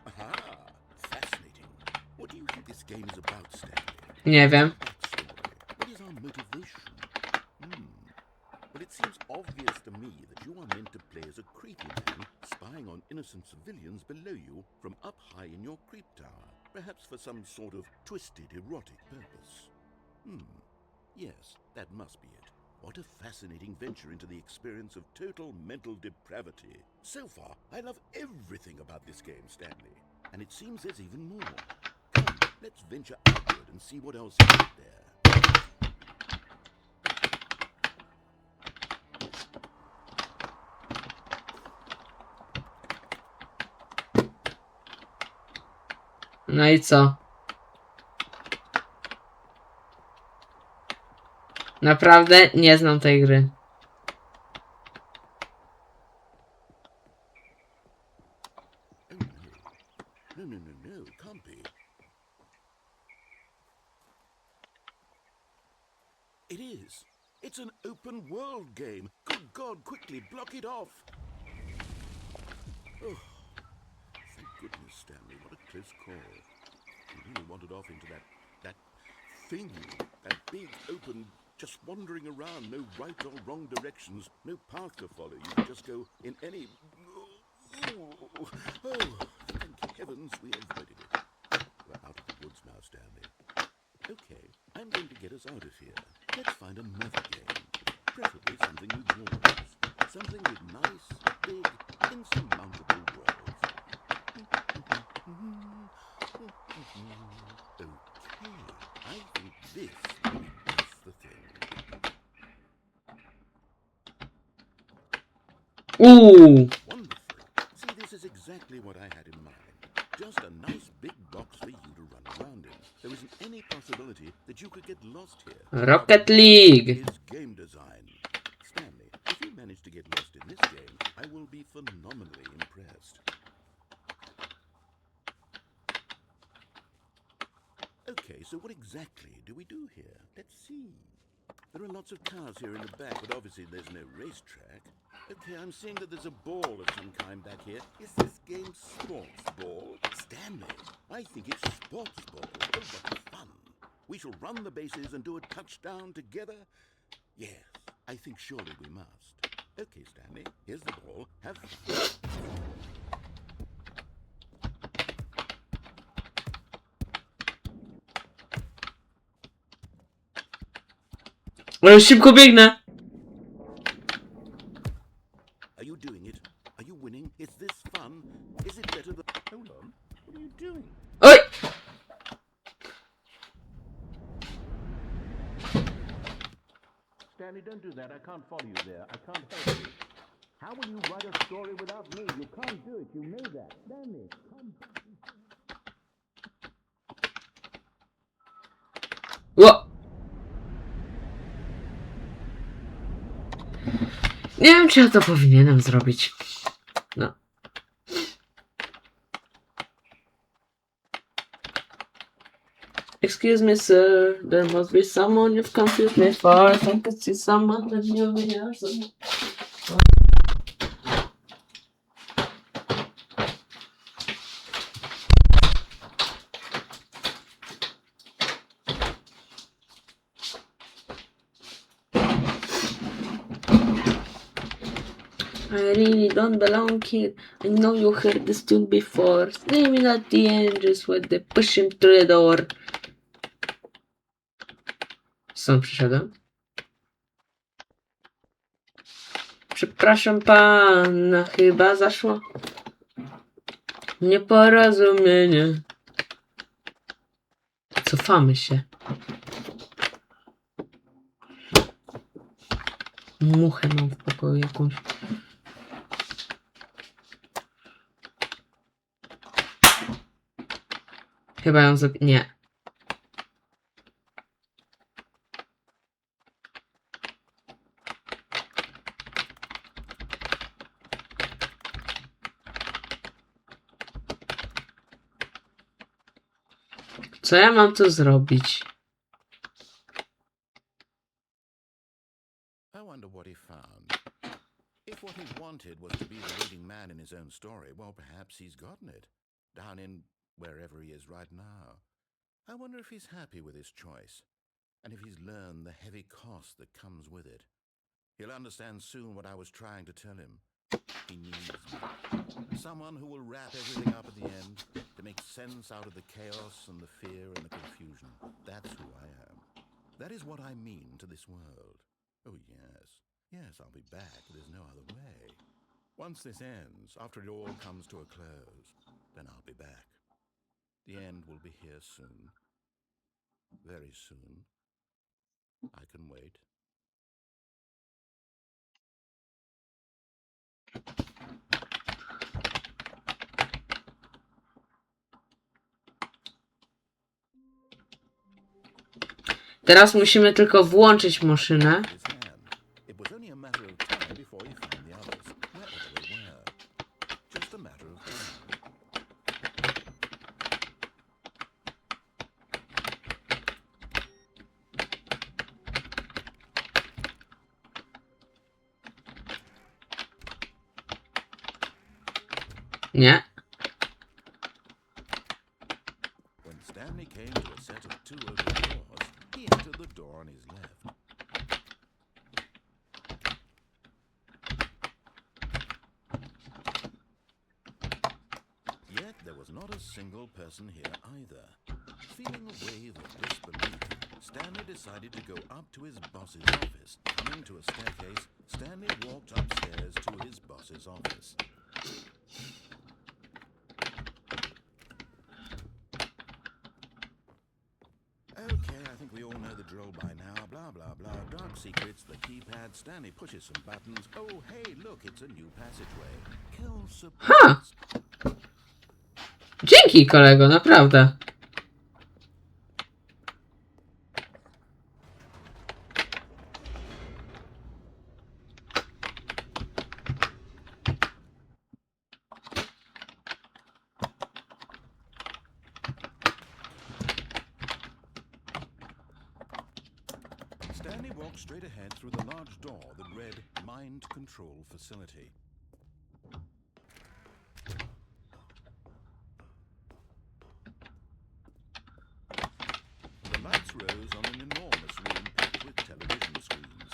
Aha! Fascinating. What do you think this game is about, Stanley? Nie wiem. Backstory. What is our motivation? Well, it seems obvious to me that you are meant to play as a creepy man spying on innocent civilians below you from up high in your creep tower, perhaps for some sort of twisted erotic purpose. Yes, that must be it. What a fascinating venture into the experience of total mental depravity. So far, I love everything about this game, Stanley. And it seems there's even more. Come, let's venture outward and see what else is out there. No i co? Naprawdę nie znam tej gry. Oh no. No, can't be. It is. It's an open world game. Good God, quickly block it off. Oh, thank goodness, Stanley. What a close call. You really wandered off into that thing. That big open, just wandering around. No right or wrong directions. No path to follow. You could just go in any... Oh, thank heavens we avoided it. We're out of the woods now, Stanley. Okay, I'm going to get us out of here. Let's find another game. Preferably something with walls. Something with nice, big, insurmountable worlds. Okay, I think this will be just the thing. Uuu. Wonderful. See, this is exactly what I had in mind. Just a nice big box for you to run around in. There isn't any possibility that you could get lost here. Rocket League. Is game design. Stanley, if you manage to get lost in this game, I will be phenomenally impressed. Okay, so what exactly do we do here? Let's see. There are lots of cars here in the back, but obviously there's no racetrack. Okay, I'm seeing that there's a ball of some kind back here. Is this game sports ball? Stanley, I think it's sports ball. Oh, what fun. We shall run the bases and do a touchdown together. Yes, I think surely we must. Okay, Stanley, here's the ball. Have fun. Ale szybko biegnę. Are you doing it? Are you winning? Is this fun? Is it better than... Hold on. What are you doing? Oj! Stanley, don't do that. I can't follow you there. I can't help you. How will you write a story without me? You can't do it. You know that. Stanley, come back. Ło! Nie wiem, czy ja to powinienem zrobić. No. Excuse me, sir. There must be someone you've confused me for. I think I see someone that you've been using. I really don't belong here. I know you heard this tune before. Screaming at the angels when they push him through the door. Stąd przyszedłem. Przepraszam pana, chyba zaszło nieporozumienie. Cofamy się. Muchę mam w pokoju jakąś. Chyba ją nie. Co ja mam tu zrobić? I wonder what he found. If what he wanted was to be the leading man in his own story, well, perhaps he's gotten it. Down in wherever he is right now. I wonder if he's happy with his choice. And if he's learned the heavy cost that comes with it. He'll understand soon what I was trying to tell him. He needs me. Someone who will wrap everything up at the end, to make sense out of the chaos and the fear and the confusion. That's who I am. That is what I mean to this world. Oh, yes. Yes, I'll be back. There's no other way. Once this ends, after it all comes to a close, then I'll be back. The end will be here soon. Very soon. I can wait. Teraz musimy tylko włączyć maszynę. His hand. It was only a matter of time before he found the others, wherever they were. Just a matter of time. Nie. When Stanley came to a set of two open doors, he entered the door on his left. Yet there was not a single person here either. Feeling a wave of disbelief, Stanley decided to go up to his boss's office. Coming to a staircase, Stanley walked upstairs to his boss's office. Okay, I think we all know the drill by now. Blah, blah, blah. Dark secrets, the keypad. Stanley pushes some buttons. Oh, hey, look, it's a new passageway. Kill surprise. Dzięki, kolego, naprawdę. Stanley walked straight ahead through the large door that read Mind Control Facility. The lights rose on an enormous room packed with television screens.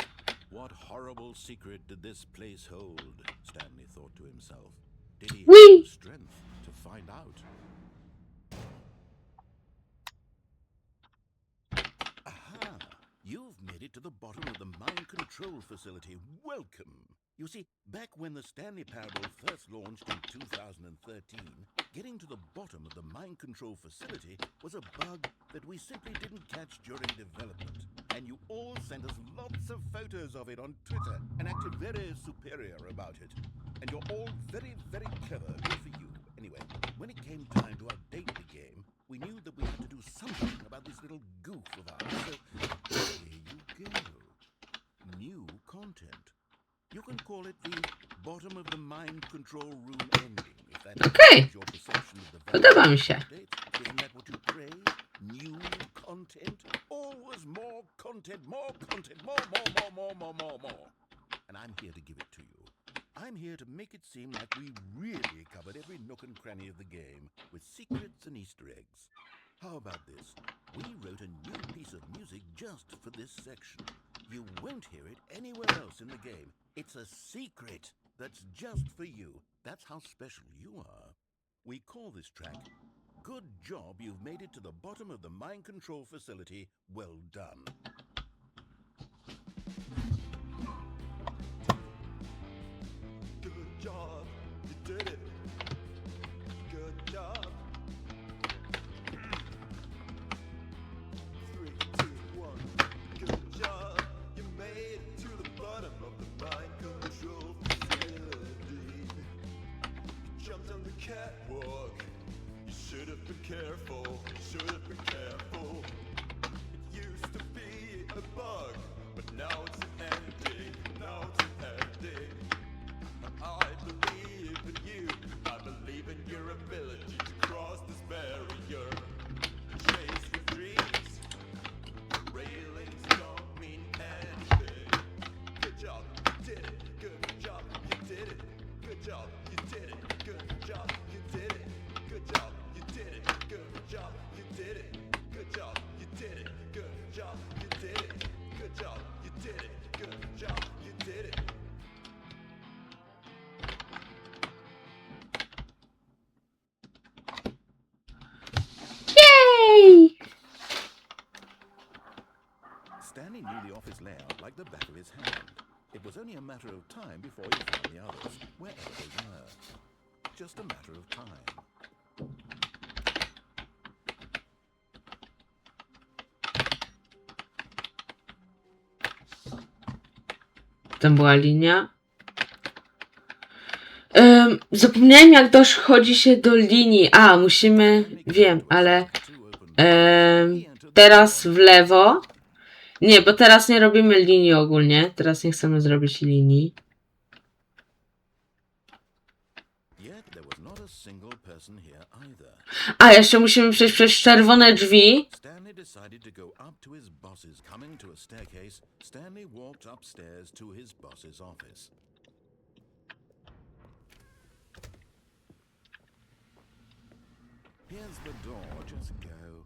What horrible secret did this place hold? Stanley thought to himself. Did he have Whee! the strength to find out? Aha! You've made made it to the bottom of the mind control facility. Welcome. You see, back when the Stanley Parable first launched in 2013, getting to the bottom of the mind control facility was a bug that we simply didn't catch during development. And you all sent us lots of photos of it on Twitter and acted very superior about it. And you're all very, very clever. Good for you. Anyway, when it came time to update the game, we knew that we had to do something about this little goof of ours. So here you go. New content. You can call it the bottom of the mind control room ending, if that Okej. is your perception of the Podoba mi się. update. Isn't that what you crave? New content? Always more content, more content, more. And I'm here to give it to you. I'm here to make it seem like we really covered every nook and cranny of the game, with secrets and Easter eggs. How about this? We wrote a new piece of music just for this section. You won't hear it anywhere else in the game. It's a secret that's just for you. That's how special you are. We call this track, Good Job You've Made It to the Bottom of the Mind Control Facility. Well done. Good job, you did it. Good job. 3, 2, 1. Good job, you made it to the bottom of the mind control facility. You jumped on the catwalk. You should have been careful. Should have been careful. It used to be a bug, but now it's an ending. Now it's an ending. I believe in you. I believe in your ability to cross this barrier. Chase your dreams. The railings don't mean anything. Good job, you did it. Good job, you did it. Good job, you did it. Good job, you did it. Good job, you did it. Good job, you did it. Good job, you did it. Good job, you did it. Good job, you did it. Good job, you did it. Yay! Stanley knew the office layout like the back of his hand. It was only a matter of time before he found the others, wherever they were. Just a matter of time. Tam była linia. Zapomniałem, jak dochodzi się do linii. A, musimy... Wiem, ale... Teraz w lewo. Nie, bo teraz nie robimy linii ogólnie. Teraz nie chcemy zrobić linii. Yet there was not a single person here either. A, jeszcze musimy przejść przez czerwone drzwi. Stanley decided to go up to his boss's. Coming to a staircase, Stanley walked upstairs to his boss's office. Here's the door, just go.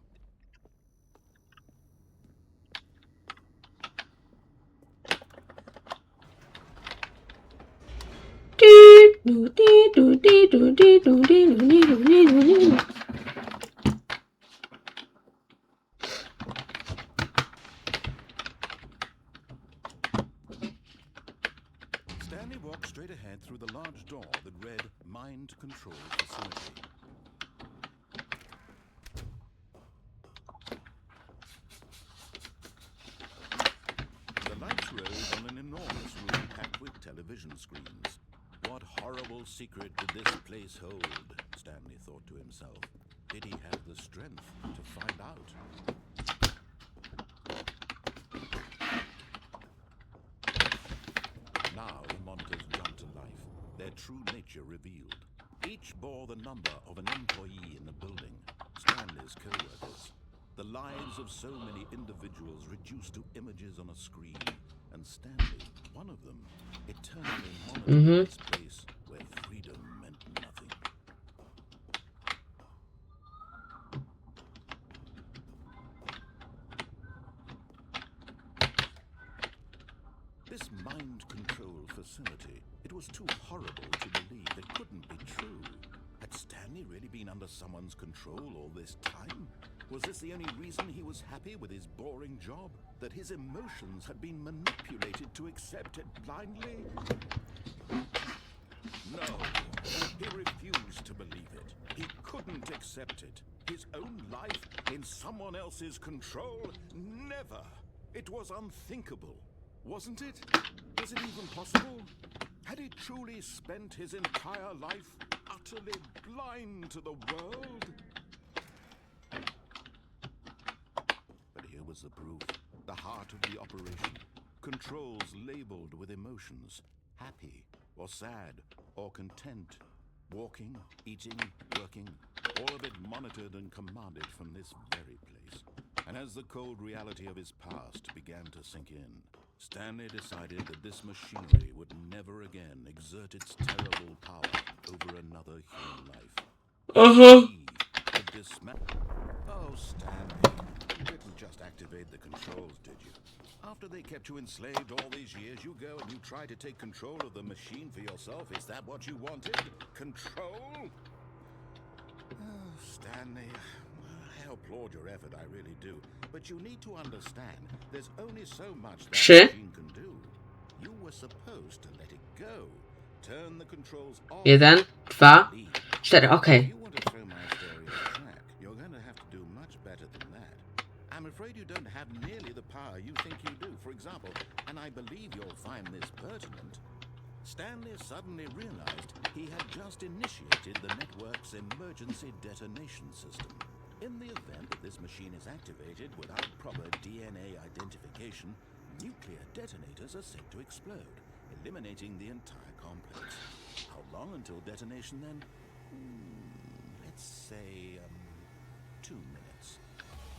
Stanley walked straight ahead through the large door that read Mind Control Facility. The lights rose on an enormous room packed with television screens. What horrible secret did this place hold? Stanley thought to himself. Did he have the strength to find out? Now the monitors jumped to life, their true nature revealed. Each bore the number of an employee in the building, Stanley's co-workers. The lives of so many individuals reduced to images on a screen. And Stanley, one of them, eternally monitored this place where freedom meant nothing. This mind control facility, it was too horrible to believe. It couldn't be true. Had Stanley really been under someone's control all this time? Was this the only reason he was happy with his boring job? That his emotions had been manipulated to accept it blindly? No, he refused to believe it. He couldn't accept it. His own life in someone else's control? Never. It was unthinkable, wasn't it? Was it even possible? Had he truly spent his entire life utterly blind to the world? But here was the proof. The heart of the operation. Controls labeled with emotions. Happy or sad or content. Walking, eating, working. All of it monitored and commanded from this very place. And as the cold reality of his past began to sink in, Stanley decided that this machinery would never again exert its terrible power over another human life. He would dismantle. Oh, Stanley, you didn't just activate the controls, did you? After they kept you enslaved all these years, you go and you try to take control of the machine for yourself. Is that what you wanted? Control? Oh, Stanley, I applaud your effort, I really do. But you need to understand, there's only so much that machine can do. You were supposed to let it go. Turn the controls off. 1, 2, 4, okej. If you want to throw my story off track, you're going to have to do much better than that. I'm afraid you don't have nearly the power you think you do. For example, and I believe you'll find this pertinent, Stanley suddenly realized he had just initiated the network's emergency detonation system. In the event that this machine is activated without proper DNA identification, nuclear detonators are set to explode, eliminating the entire complex. How long until detonation then? Let's say, 2 minutes.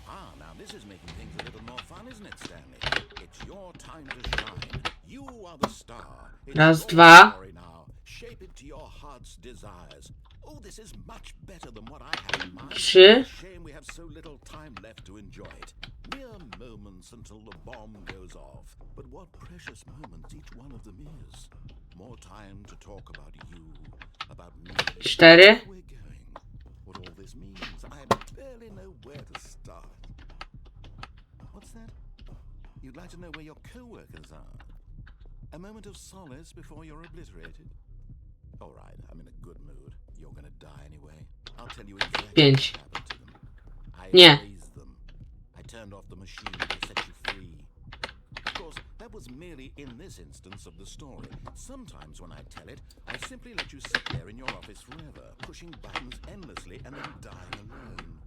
Ah, now this is making things a little more fun, isn't it, Stanley? It's your time to shine. You are the star. It's Raz, your 2. story now. Shape it to your heart's desires. Oh, this is much better than what I had in mind. 3. Shame we have so little time left to enjoy it. Mere moments until the bomb goes off. But what precious moments each one of them is. More time to talk about you, about me. 4. Where we're going. What all this means. I barely know where to start. What's that? You'd like to know where your co-workers are? A moment of solace before you're obliterated? All right, I'm in a good mood. You're gonna die anyway. I'll tell you exactly 5. what happened to them. I Nie. raised them. I turned off the machine to set you free. Of course, that was merely in this instance of the story. Sometimes when I tell it, I simply let you sit there in your office forever, pushing buttons endlessly and then dying alone.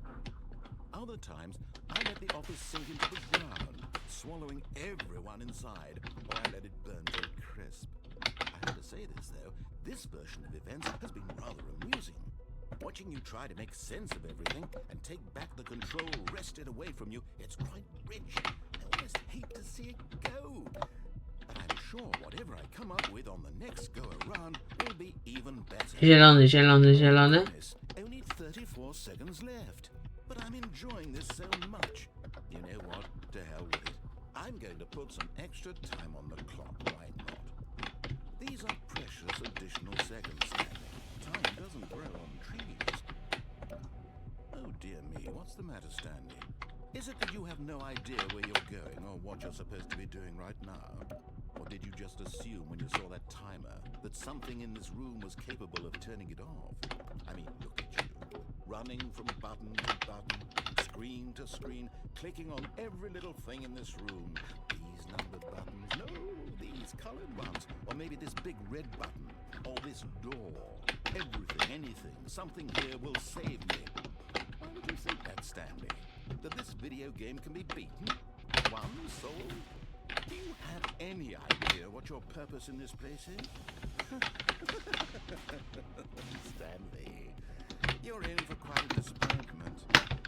Other times, I let the office sink into the ground, swallowing everyone inside, or I let it burn to a crisp. I have to say this, though, this version of events has been rather amusing. Watching you try to make sense of everything and take back the control wrested away from you, it's quite rich. I almost hate to see it go. But I'm sure whatever I come up with on the next go-around will be even better. Zielony, zielony, zielony. Only 34 seconds left. But I'm enjoying this so much. You know what? To hell with it. I'm going to put some extra time on the clock, why not? These are precious additional seconds, Stanley. Time doesn't grow on trees. Oh dear me, what's the matter, Stanley? Is it that you have no idea where you're going or what you're supposed to be doing right now? Or did you just assume when you saw that timer that something in this room was capable of turning it off? I mean, look at you. Running from button to button, screen to screen, clicking on every little thing in this room. These numbered buttons, no, these colored ones. Or maybe this big red button, or this door. Everything, anything, something here will save me. Why would you think that, Stanley? That this video game can be beaten? One soul? Do you have any idea what your purpose in this place is? Stanley, you're in for quite a disappointment.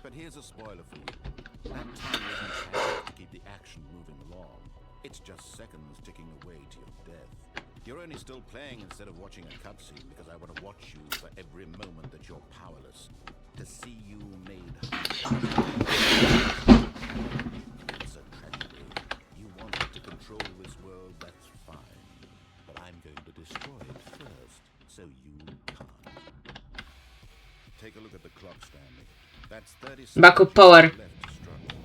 But here's a spoiler for you. That time isn't tasked to keep the action moving along. It's just seconds ticking away to your death. You're only still playing instead of watching a cutscene because I want to watch you for every moment that you're powerless. To see you made It's a tragedy. You wanted to control this world, that's fine. But I'm going to destroy it first, so you can't. Take a look at the clock, Stanley. That's 30 Backup seconds power. left to struggle.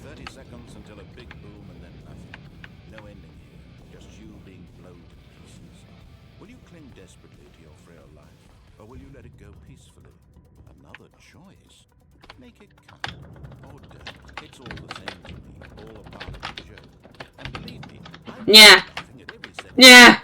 30 seconds until a big boom and then nothing. No ending here. Just you being blown to pieces. Will you cling desperately to your frail life, or will you let it go peacefully? Another choice. Make it count. Or don't. It's all the same to me. All a part of the joke. And believe me, I'm Nie. laughing at every second. Nie!